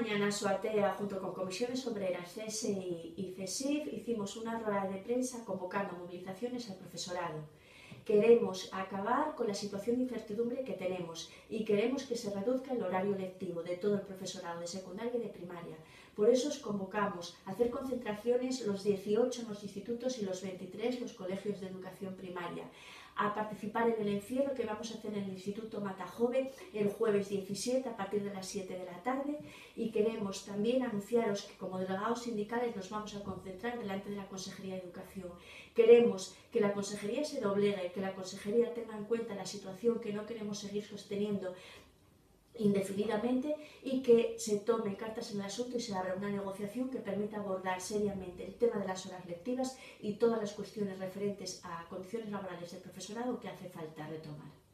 mañana Soatea, junto con Comisiones Obreras, CESE y CESIF, hicimos una rueda de prensa convocando a movilizaciones al profesorado. Queremos acabar con la situación de incertidumbre que tenemos y queremos que se reduzca el horario lectivo de todo el profesorado de secundaria y de primaria. Por eso os convocamos a hacer concentraciones los 18 en los institutos y los 23 los colegios de educación primaria, a participar en el encierro que vamos a hacer en el Instituto Matajove el jueves 17 a partir de las 7 de la tarde, y queremos también anunciaros que como delegados sindicales nos vamos a concentrar delante de la Consejería de Educación. Queremos que la Consejería se doblegue, que la Consejería tenga en cuenta la situación que no queremos seguir sosteniendo indefinidamente y que se tomen cartas en el asunto y se abra una negociación que permita abordar seriamente el tema de las horas lectivas y todas las cuestiones referentes a condiciones laborales del profesorado que hace falta retomar.